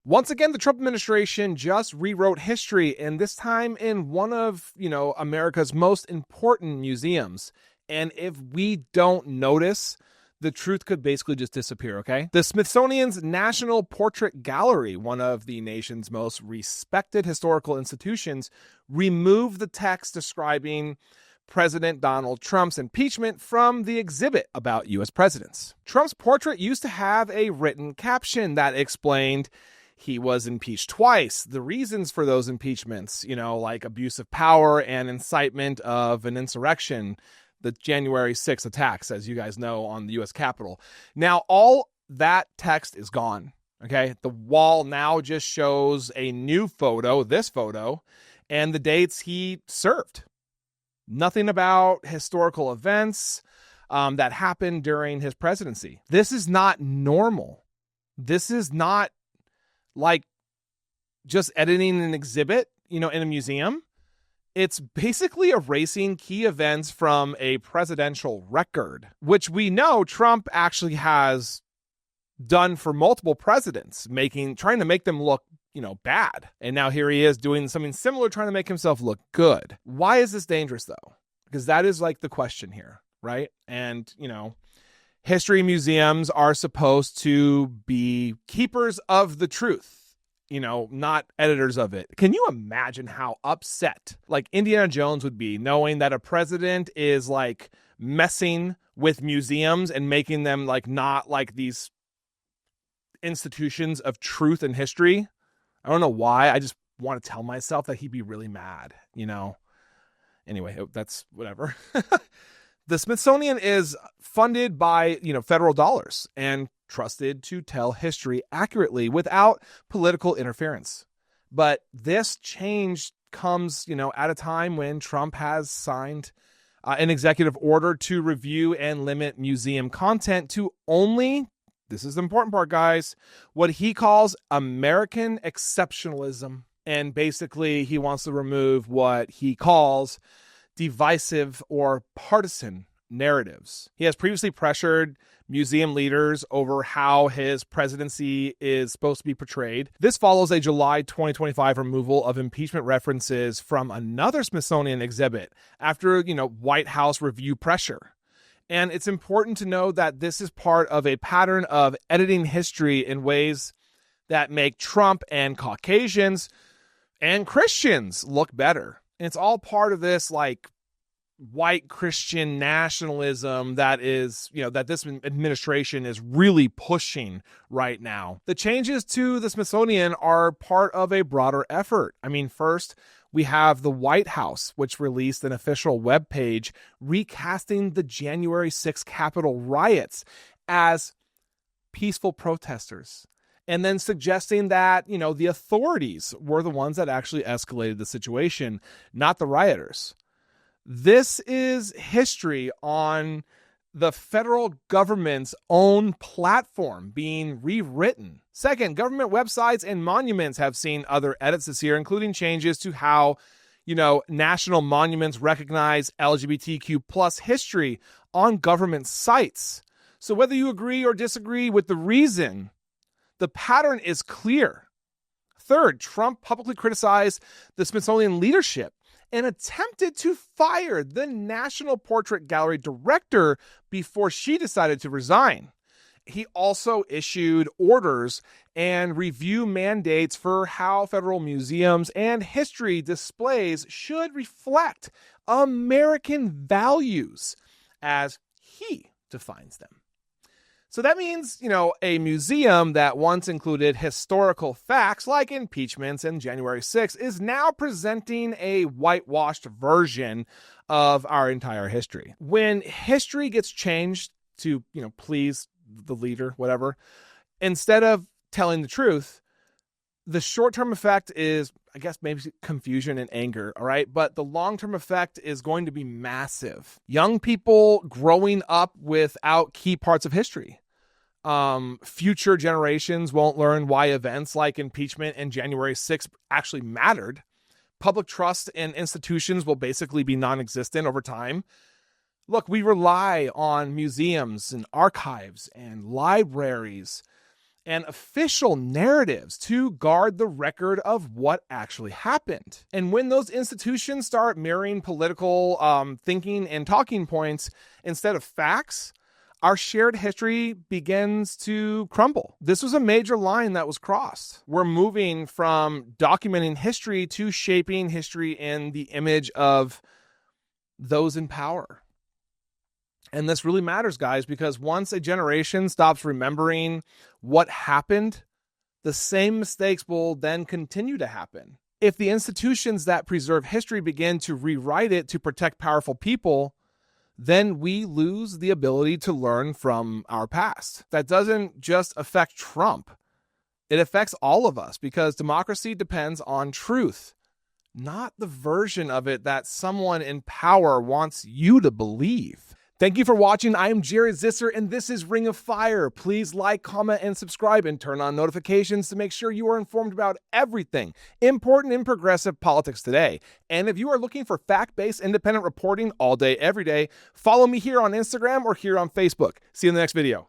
Once again, the Trump administration just rewrote history, and this time in one of, America's most important museums. And if we don't notice, the truth could basically just disappear, okay? The Smithsonian's National Portrait Gallery, one of the nation's most respected historical institutions, removed the text describing President Donald Trump's impeachment from the exhibit about U.S. presidents. Trump's portrait used to have a written caption that explained he was impeached twice, the reasons for those impeachments, like abuse of power and incitement of an insurrection, the January 6th attacks, as you guys know, on the U.S. Capitol. Now, all that text is gone, okay? The wall now just shows a new photo, this photo, and the dates he served. Nothing about historical events that happened during his presidency. This is not normal. This is not like just editing an exhibit, in a museum. It's basically erasing key events from a presidential record, which we know Trump actually has done for multiple presidents, trying to make them look, bad. And now here he is doing something similar, trying to make himself look good. Why is this dangerous though? Because that is like the question here, right? And, history museums are supposed to be keepers of the truth, not editors of it. Can you imagine how upset Indiana Jones would be knowing that a president is messing with museums and making them not these institutions of truth and history? I don't know why. I just want to tell myself that he'd be really mad, Anyway, that's whatever. The Smithsonian is funded by, federal dollars and trusted to tell history accurately without political interference. But this change comes, at a time when Trump has signed an executive order to review and limit museum content to only, this is the important part, guys, what he calls American exceptionalism. And basically, he wants to remove what he calls divisive or partisan narratives. He has previously pressured museum leaders over how his presidency is supposed to be portrayed. This follows a July 2025 removal of impeachment references from another Smithsonian exhibit after, White House review pressure. And it's important to know that this is part of a pattern of editing history in ways that make Trump and Caucasians and Christians look better. And it's all part of this white Christian nationalism that is, that this administration is really pushing right now. The changes to the Smithsonian are part of a broader effort. First, we have the White House, which released an official webpage recasting the January 6th Capitol riots as peaceful protesters, and then suggesting that, the authorities were the ones that actually escalated the situation, not the rioters. This is history on the federal government's own platform being rewritten. Second, government websites and monuments have seen other edits this year, including changes to how, national monuments recognize LGBTQ plus history on government sites. So whether you agree or disagree with the reason, the pattern is clear. Third, Trump publicly criticized the Smithsonian leadership and attempted to fire the National Portrait Gallery director before she decided to resign. He also issued orders and review mandates for how federal museums and history displays should reflect American values as he defines them. So that means, a museum that once included historical facts like impeachments and January 6th is now presenting a whitewashed version of our entire history. When history gets changed to, please the leader, whatever, instead of telling the truth, the short-term effect is, I guess, maybe confusion and anger, all right? But the long-term effect is going to be massive. Young people growing up without key parts of history. Future generations won't learn why events like impeachment and January 6th actually mattered. Public trust in institutions will basically be non-existent over time. Look, we rely on museums and archives and libraries and official narratives to guard the record of what actually happened. And when those institutions start mirroring political thinking and talking points instead of facts, our shared history begins to crumble. This was a major line that was crossed. We're moving from documenting history to shaping history in the image of those in power. And this really matters, guys, because once a generation stops remembering what happened, the same mistakes will then continue to happen. If the institutions that preserve history begin to rewrite it to protect powerful people, then we lose the ability to learn from our past. That doesn't just affect Trump. It affects all of us because democracy depends on truth, not the version of it that someone in power wants you to believe. Thank you for watching. I am Jared Zisser, and this is Ring of Fire. Please like, comment, and subscribe, and turn on notifications to make sure you are informed about everything important in progressive politics today. And if you are looking for fact-based independent reporting all day, every day, follow me here on Instagram or here on Facebook. See you in the next video.